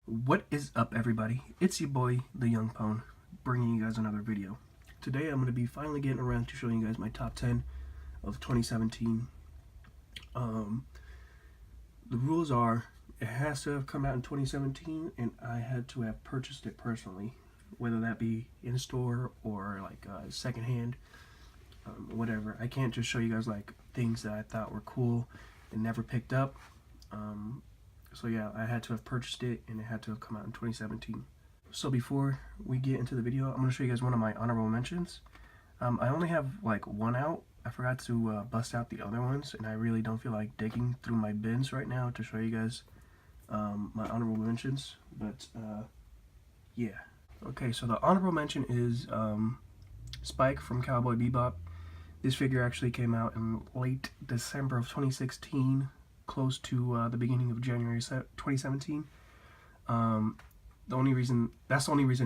What is up, everybody? It's your boy, the Young Pone, bringing you guys another video. Today I'm going to be finally getting around to showing you guys my top 10 of 2017. The rules are, it has to have come out in 2017, and I had to have purchased it personally, whether that be in store or like secondhand, whatever. I can't just show you guys like things that I thought were cool and never picked up. So yeah, I had to have purchased it, and it had to have come out in 2017. So before we get into the video, I'm going to show you guys one of my honorable mentions. I only have like one out. I forgot to bust out the other ones, and I really don't feel like digging through my bins right now to show you guys my honorable mentions. But yeah. Okay, so the honorable mention is Spike from Cowboy Bebop. This figure actually came out in late December of 2016. Close to the beginning of January 2017. That's the only reason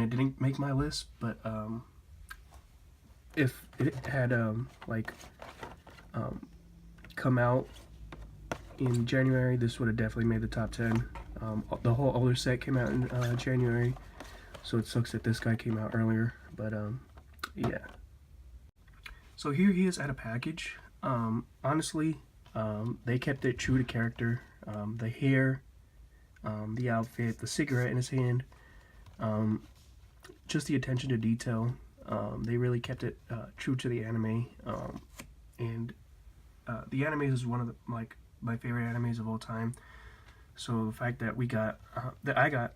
it didn't make my list. But if it had come out in January, this would have definitely made the top 10. The whole older set came out in January, so it sucks that this guy came out earlier. But yeah. So here he is at a package. Honestly, they kept it true to character. The hair, the outfit, the cigarette in his hand, just the attention to detail. They really kept it true to the anime. And the anime is one of my favorite animes of all time. So the fact that that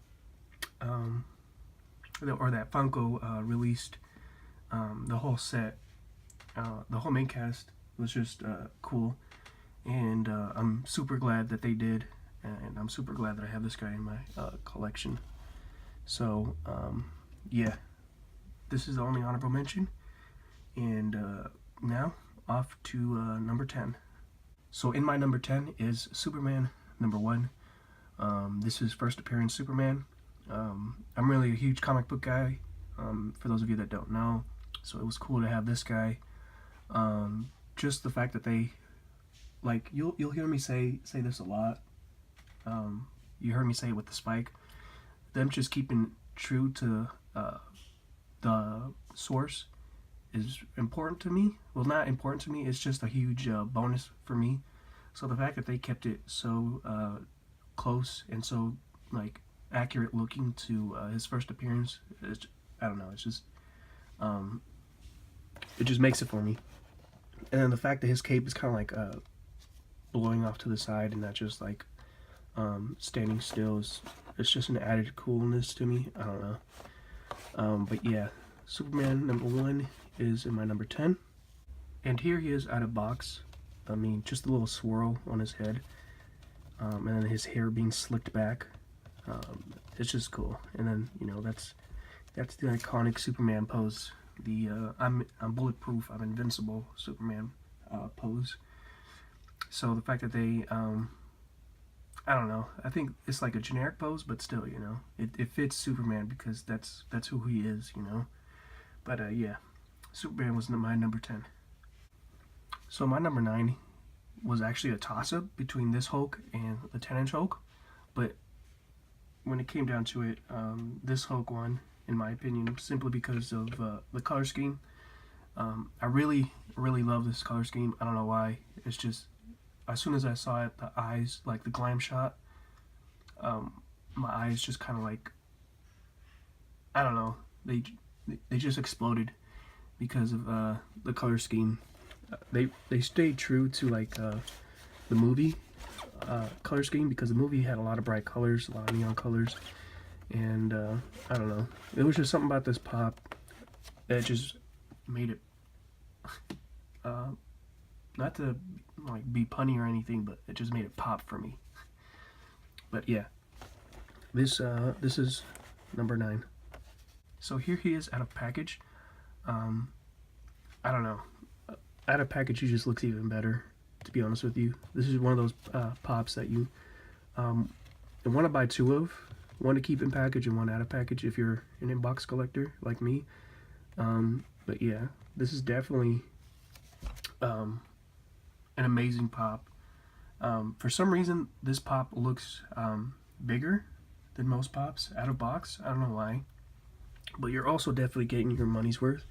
Funko released the whole set, the whole main cast was just cool. And I'm super glad that they did, and I'm super glad that I have this guy in my collection. So yeah, this is the only honorable mention. And now off to number 10. So in my number 10 is Superman #1. This is first appearance Superman. I'm really a huge comic book guy, for those of you that don't know, so it was cool to have this guy. Just the fact that they, like, you'll hear me say this a lot. You heard me say it with the Spike. Them just keeping true to the source is important to me. Well, not important to me. It's just a huge bonus for me. So the fact that they kept it so close and so like accurate looking to his first appearance, I don't know. It's just it just makes it for me. And then the fact that his cape is kind of like blowing off to the side and not just like standing still, it's just an added coolness to me. I don't know. But yeah, Superman #1 is in my number 10. And here he is out of box. I mean, just a little swirl on his head, and then his hair being slicked back. It's just cool. And then, you know, that's the iconic Superman pose. The I'm bulletproof, I'm invincible Superman pose. So the fact that they, I don't know, I think it's like a generic pose, but still, you know, it fits Superman because that's who he is, you know. But yeah, Superman was my number 10. So my number 9 was actually a toss-up between this Hulk and the 10-inch Hulk, but when it came down to it, this Hulk won, in my opinion, simply because of the color scheme. I really love this color scheme. I don't know why. It's just, as soon as I saw it, the eyes, like the glam shot, my eyes just kind of like, I don't know, they just exploded because of the color scheme. They stayed true to like the movie color scheme, because the movie had a lot of bright colors, a lot of neon colors, and I don't know, it was just something about this pop that just made it not to like be punny or anything, but it just made it pop for me. But yeah, this is number 9. So here he is out of package. I don't know, out of package he just looks even better, to be honest with you. This is one of those pops that you want to buy two of, one to keep in package and one out of package if you're an inbox collector like me. But yeah, this is definitely an amazing pop. For some reason, this pop looks bigger than most pops out of box. I don't know why, but you're also definitely getting your money's worth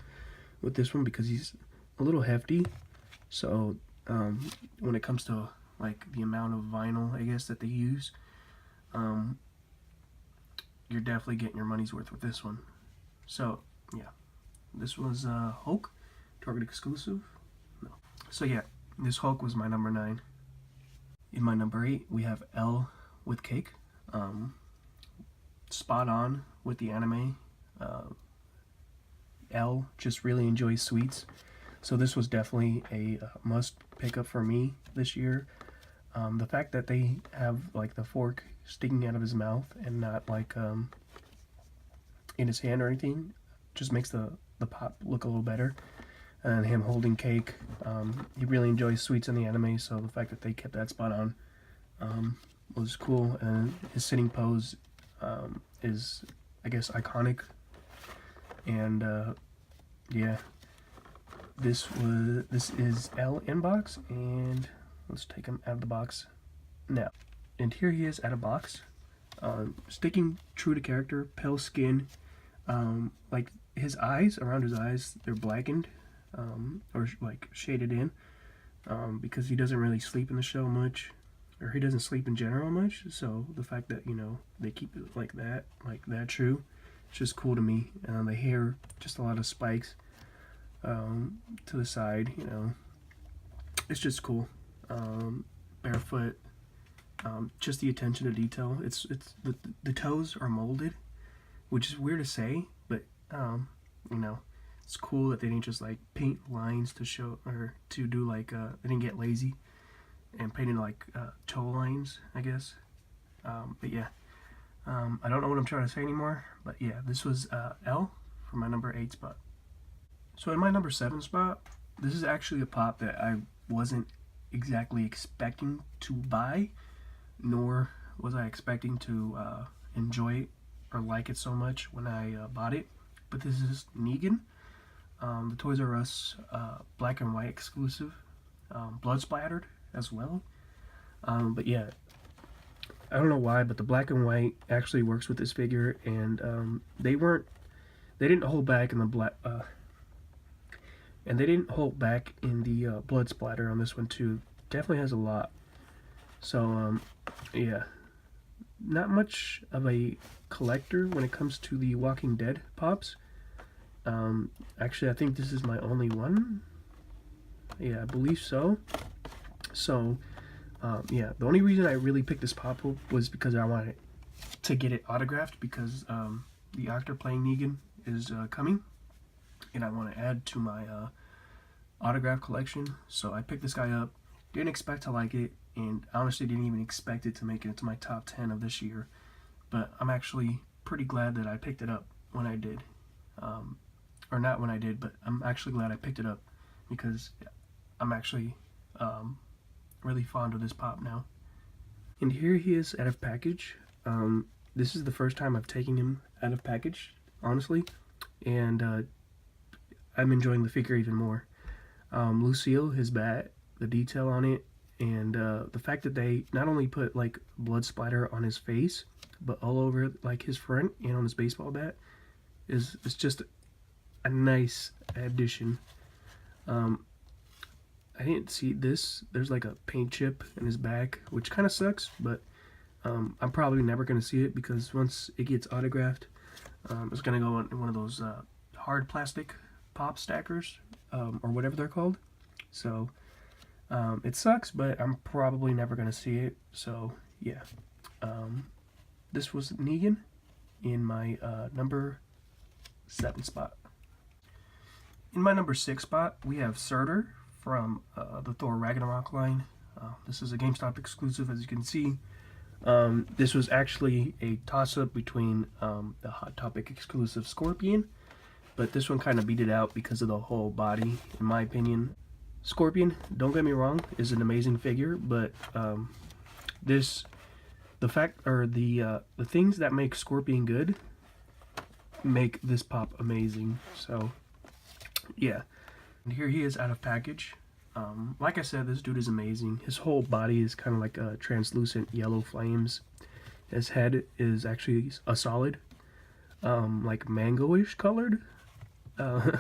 with this one because he's a little hefty. So when it comes to like the amount of vinyl, I guess, that they use, you're definitely getting your money's worth with this one. So yeah, this was Hulk, Target exclusive. No. So yeah, this Hulk was my number 9. In my number 8, we have L with Cake. Spot on with the anime. L just really enjoys sweets, so this was definitely a must pick up for me this year. The fact that they have like the fork sticking out of his mouth and not like in his hand or anything just makes the pop look a little better. And him holding cake, he really enjoys sweets in the anime, so the fact that they kept that spot on was cool. And his sitting pose is, I guess, iconic. And yeah, this is L in box, and let's take him out of the box now. And here he is out of box, sticking true to character, pale skin, like his eyes, around his eyes, they're blackened, or like shaded in, because he doesn't really sleep in the show much, or he doesn't sleep in general much. So the fact that, you know, they keep it like that true, it's just cool to me. The hair, just a lot of spikes to the side, you know, it's just cool. Barefoot, just the attention to detail. It's the toes are molded, which is weird to say, but you know, it's cool that they didn't just like paint lines to show, or to do like they didn't get lazy and painted like toe lines, I guess. But yeah, I don't know what I'm trying to say anymore, but yeah, this was L for my number 8 spot. So in my number 7 spot, this is actually a pop that I wasn't exactly expecting to buy, nor was I expecting to enjoy it or like it so much when I bought it. But this is Negan, the Toys R Us black and white exclusive, blood splattered as well. But yeah, I don't know why, but the black and white actually works with this figure, and they didn't hold back in the black, and they didn't hold back in the blood splatter on this one too. Definitely has a lot. So yeah, not much of a collector when it comes to the Walking Dead pops. Actually, I think this is my only one. Yeah, I believe so. So yeah, the only reason I really picked this pop up was because I wanted to get it autographed, because the actor playing Negan is coming, and I want to add to my autograph collection. So I picked this guy up. Didn't expect to like it, and honestly didn't even expect it to make it into my top 10 of this year. But I'm actually pretty glad that I picked it up when I did. Or not when I did, but I'm actually glad I picked it up, because I'm actually really fond of this pop now. And here he is out of package. This is the first time I've taken him out of package, honestly, and I'm enjoying the figure even more. Lucille, his bat, the detail on it, and the fact that they not only put like blood splatter on his face, but all over like his front and on his baseball bat is just a nice addition. I didn't see this. There's like a paint chip in his back, which kind of sucks, but I'm probably never going to see it, because once it gets autographed, it's going to go in one of those hard plastic pop stackers, or whatever they're called. So it sucks, but I'm probably never going to see it. So yeah, this was Negan in my number 7 spot. In my number 6 spot, we have Serdar from the Thor Ragnarok line. This is a GameStop exclusive, as you can see. This was actually a toss-up between the Hot Topic exclusive Scorpion, but this one kind of beat it out because of the whole body, in my opinion. Scorpion, don't get me wrong, is an amazing figure, but the things that make Scorpion good make this pop amazing. So yeah, and here he is out of package. Like I said, this dude is amazing. His whole body is kind of like translucent yellow flames. His head is actually a solid, like mangoish colored uh,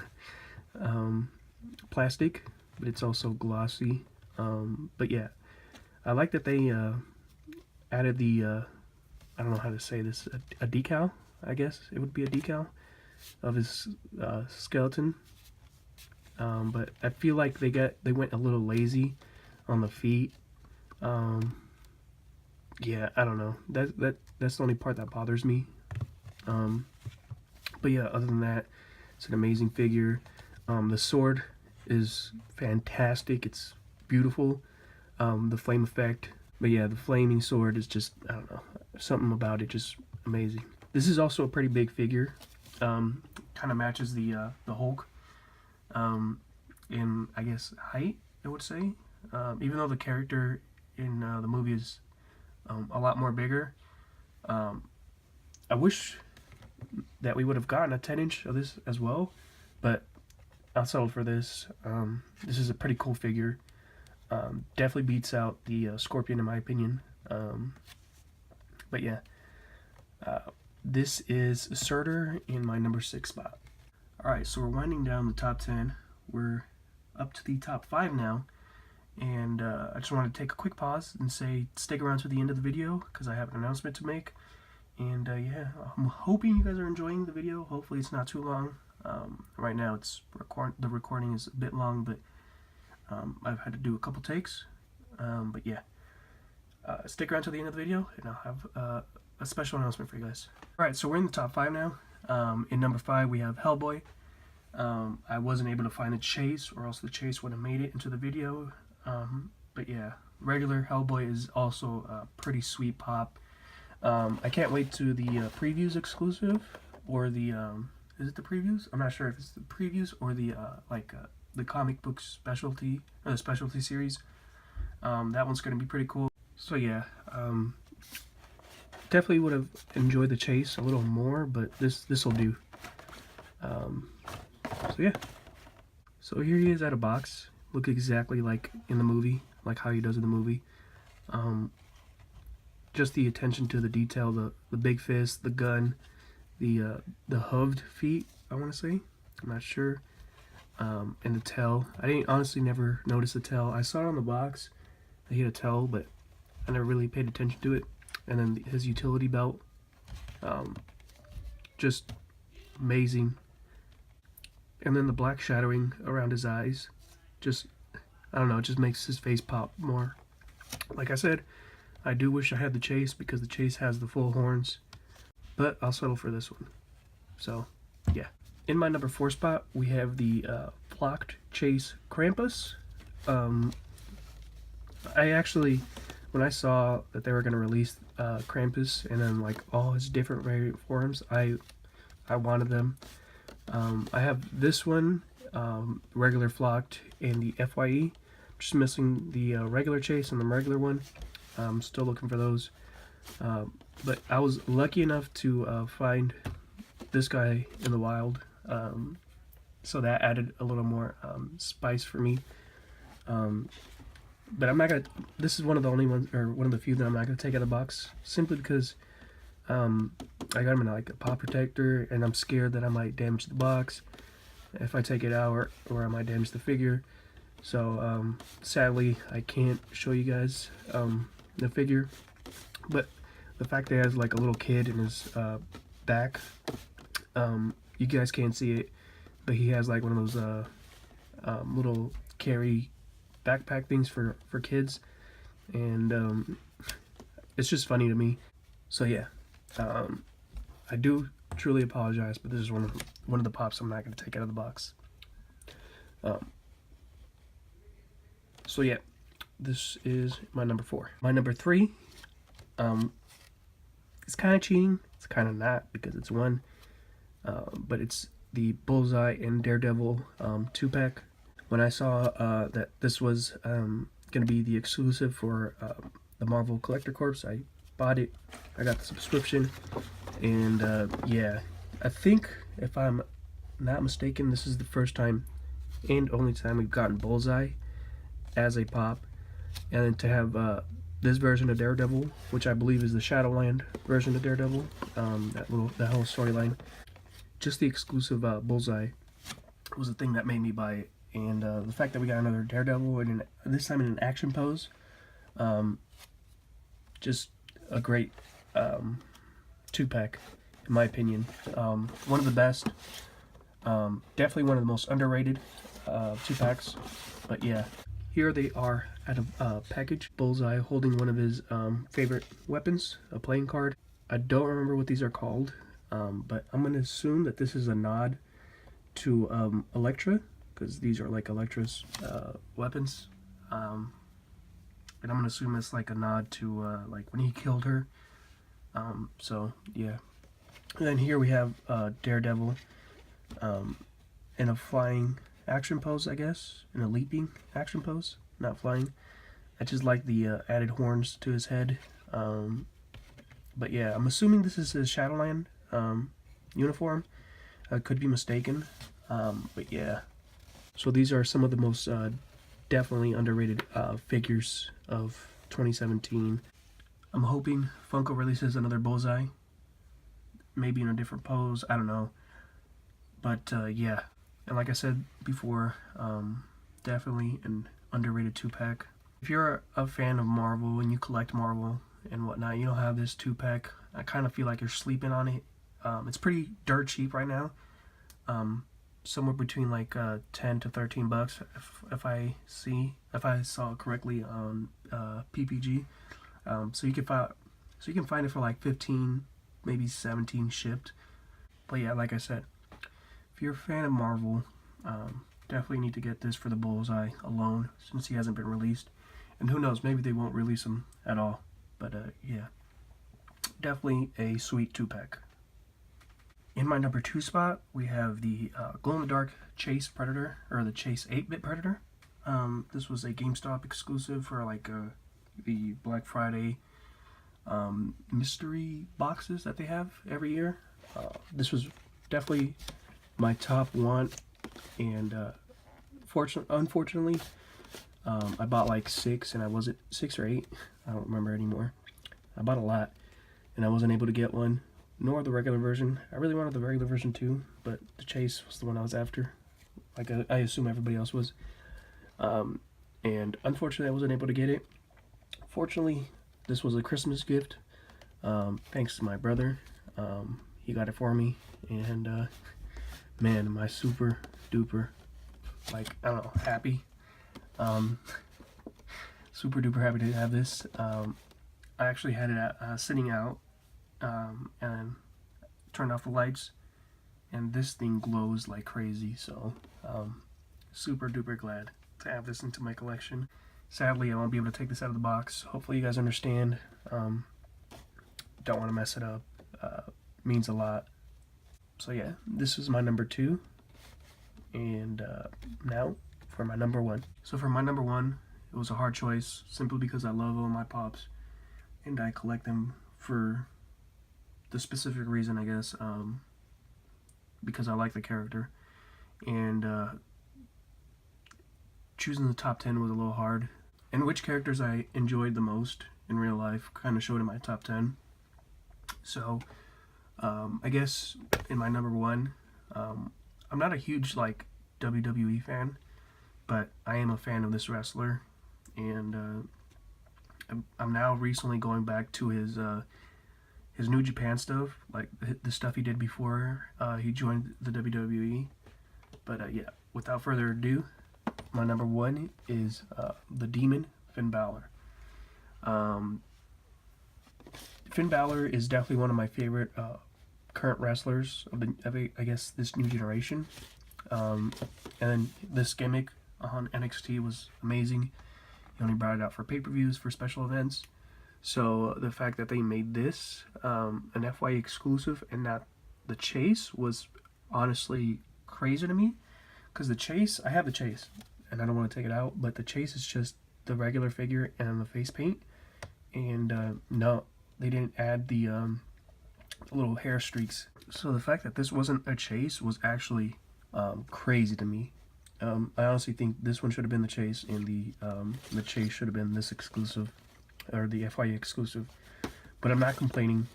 plastic, but it's also glossy. But yeah, I like that they added the I don't know how to say this, a decal. I guess it would be a decal of his skeleton. But I feel like they went a little lazy on the feet. Yeah, I don't know. That's the only part that bothers me. But yeah, other than that, it's an amazing figure. The sword is fantastic. It's beautiful. The flame effect. But yeah, the flaming sword is just, I don't know, something about it just amazing. This is also a pretty big figure. Kind of matches the Hulk in, I guess, height, I would say. Even though the character in the movie is a lot more bigger. I wish that we would have gotten a 10-inch of this as well, but I'll settle for this. This is a pretty cool figure. Definitely beats out the Scorpion in my opinion. But yeah, this is Serdar in my number 6 spot. Alright, so we're winding down the top 10. We're up to the top 5 now. And I just want to take a quick pause and say stick around to the end of the video because I have an announcement to make. And yeah, I'm hoping you guys are enjoying the video. Hopefully it's not too long. Right now the recording is a bit long, but I've had to do a couple takes. But yeah, stick around to the end of the video and I'll have a special announcement for you guys. Alright, so we're in the top 5 now. In number 5 we have Hellboy. I wasn't able to find the chase, or else the chase would have made it into the video. But yeah, regular Hellboy is also a pretty sweet pop. I can't wait to the previews exclusive, or the is it the previews? I'm not sure if it's the previews or the the comic book specialty, or the specialty series. That one's gonna be pretty cool. So yeah, definitely would have enjoyed the chase a little more, but this will do. So yeah, so here he is at a box. Look exactly like in the movie, like how he does in the movie. Just the attention to the detail, the big fist, the gun, the hooved feet, I want to say. I'm not sure. And the tail. I didn't honestly never notice the tail. I saw it on the box. I had a tail, but I never really paid attention to it. And then his utility belt. Just amazing. And then the black shadowing around his eyes. Just, I don't know, it just makes his face pop more. Like I said, I do wish I had the chase because the chase has the full horns, but I'll settle for this one. So yeah, in my number 4 spot we have the flocked chase Krampus. I actually, when I saw that they were going to release Krampus and then like all his different variant forms, I wanted them. I have this one, regular flocked, and the FYE. Just missing the regular chase and the regular one. I'm still looking for those. But I was lucky enough to find this guy in the wild. So that added a little more spice for me. But I'm not gonna. This is one of the only ones, or one of the few that I'm not gonna take out of the box, simply because I got him in like a pop protector, and I'm scared that I might damage the box if I take it out, or I might damage the figure. So sadly, I can't show you guys the figure. But the fact that he has like a little kid in his back, you guys can't see it, but he has like one of those little carry backpack things for kids, and it's just funny to me. So yeah, I do truly apologize, but this is one of the pops I'm not going to take out of the box. So yeah, this is my number 4. My number 3, it's kind of cheating. It's kind of not, because it's one, but it's the Bullseye and Daredevil 2-pack. When I saw that this was going to be the exclusive for the Marvel Collector Corps, I bought it. I got the subscription, and yeah, I think if I'm not mistaken, this is the first time and only time we've gotten Bullseye as a pop, and then to have this version of Daredevil, which I believe is the Shadowland version of Daredevil, that whole storyline. Just the exclusive Bullseye was the thing that made me buy it, and the fact that we got another Daredevil, and this time in an action pose, just a great 2-pack, in my opinion. One of the best, definitely one of the most underrated 2-packs, but yeah. Here they are at a package. Bullseye holding one of his favorite weapons, a playing card. I don't remember what these are called, but I'm going to assume that this is a nod to Elektra, because these are like Elektra's weapons. And I'm going to assume it's like a nod to like when he killed her. So, yeah. And then here we have Daredevil in a flying action pose, I guess, in a leaping action pose, not flying. I just like the added horns to his head. But yeah, I'm assuming this is his Shadowland uniform. I could be mistaken, but yeah. So these are some of the most definitely underrated figures of 2017. I'm hoping Funko releases another Bullseye, maybe in a different pose, I don't know. But yeah. And like I said before, definitely an underrated 2-pack. If you're a fan of Marvel and you collect Marvel and whatnot, you don't have this 2-pack, I kind of feel like you're sleeping on it. It's pretty dirt cheap right now. Somewhere between like 10 to 13 bucks if I saw it correctly on PPG. So you can find it for like 15, maybe 17 shipped. But yeah, like I said, if you're a fan of Marvel, definitely need to get this for the Bullseye alone, since he hasn't been released. And who knows, maybe they won't release him at all. But yeah, definitely a sweet 2-pack. In my number 2 spot, we have the glow-in-the-dark Chase Predator, or the Chase 8-bit Predator. This was a GameStop exclusive for like the Black Friday mystery boxes that they have every year. This was definitely my top one, and unfortunately, I bought like 6, and I wasn't 6 or 8. I don't remember anymore. I bought a lot, and I wasn't able to get one, nor the regular version. I really wanted the regular version too, but the Chase was the one I was after. Like I assume everybody else was. And unfortunately, I wasn't able to get it. Fortunately, this was a Christmas gift. Thanks to my brother. He got it for me, and man, am I super duper, like, I don't know, happy. Super duper happy to have this. I actually had it sitting out, and turned off the lights, and this thing glows like crazy. So super duper glad to have this into my collection. Sadly, I won't be able to take this out of the box. Hopefully you guys understand. Don't want to mess it up. Means a lot. So yeah, this is my number 2. And now for my number 1. So for my number 1, it was a hard choice, simply because I love all my Pops, and I collect them for the specific reason, I guess, because I like the character. And choosing the top 10 was a little hard. And which characters I enjoyed the most in real life kind of showed in my top 10. So I guess in my number 1, I'm not a huge like WWE fan, but I am a fan of this wrestler, and I'm now recently going back to his New Japan stuff, like the stuff he did before he joined the WWE. But yeah, without further ado, my number 1 is the Demon, Finn Balor. Finn Balor is definitely one of my favorite current wrestlers of I guess this new generation. And then this gimmick on NXT was amazing. He only brought it out for pay-per-views, for special events. So the fact that they made this an FYE exclusive and not the Chase was honestly crazy to me. Because the Chase, I have the Chase, and I don't want to take it out, but the Chase is just the regular figure and the face paint. And no, they didn't add the little hair streaks. So the fact that this wasn't a Chase was actually crazy to me. I honestly think this one should have been the Chase, and the Chase should have been this exclusive. or the FYE exclusive. But I'm not complaining.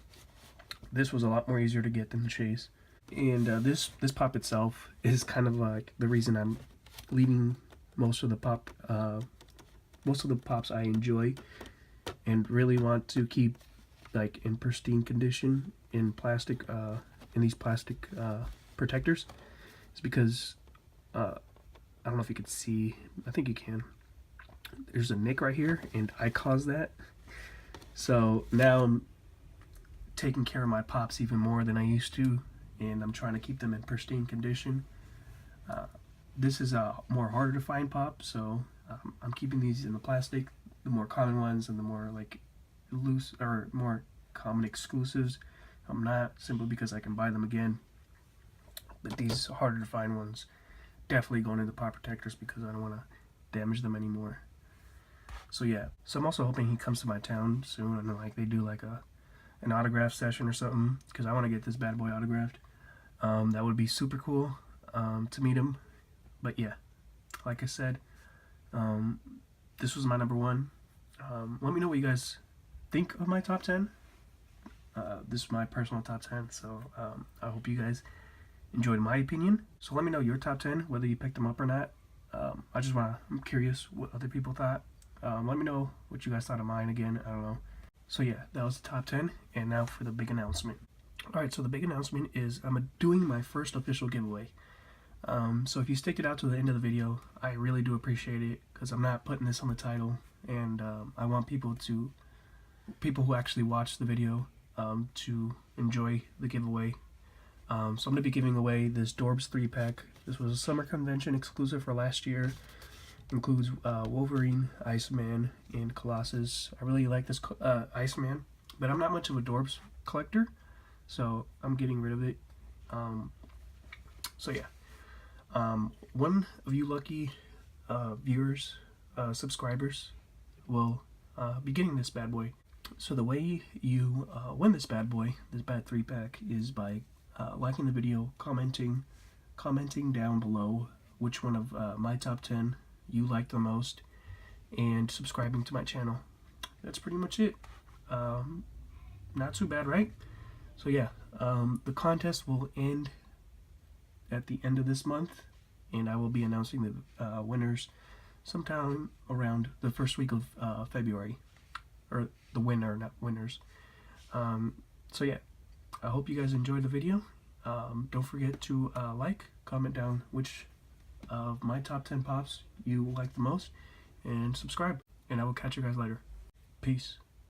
This was a lot more easier to get than the Chase. And this pop itself is kind of like the reason I'm leaving most of the pops I enjoy and really want to keep like in pristine condition in plastic, in these plastic protectors. It's because I don't know if you can see. I think you can. There's a nick right here, and I caused that. So now I'm taking care of my pops even more than I used to, and I'm trying to keep them in pristine condition. This is a more harder to find pop, so I'm keeping these in the plastic, the more common ones and the more like loose or more common exclusives. I'm not, simply because I can buy them again. But these harder to find ones definitely going into pop protectors because I don't want to damage them anymore. So yeah, so I'm also hoping he comes to my town soon and like they do like an autograph session or something, because I want to get this bad boy autographed. That would be super cool to meet him. But yeah, like I said, this was my number one. Let me know what you guys think of my top 10. This is my personal top 10, so I hope you guys enjoyed my opinion. So let me know your top 10, whether you picked them up or not. I'm curious what other people thought. Let me know what you guys thought of mine again. I don't know. So yeah, that was the top 10, and now for the big announcement. Alright, so the big announcement is I'm doing my first official giveaway. So if you stick it out to the end of the video, I really do appreciate it, because I'm not putting this on the title, and I want people who actually watch the video to enjoy the giveaway. So I'm going to be giving away this Dorbs 3-pack. This was a summer convention exclusive for last year. Includes Wolverine, Iceman, and Colossus. I really like this Iceman, but I'm not much of a Dorbs collector, so I'm getting rid of it. So yeah, one of you lucky viewers, subscribers, will be getting this bad boy. So the way you win this bad boy, this bad 3-pack, is by liking the video, commenting down below which one of my top 10 you like the most, and subscribing to my channel. That's pretty much it. Not too bad, right? So yeah, the contest will end at the end of this month, and I will be announcing the winners sometime around the first week of February, or the winner, not winners. So yeah, I hope you guys enjoyed the video. Don't forget to like, comment down which of my top 10 pops you like the most, and subscribe, and I will catch you guys later. Peace.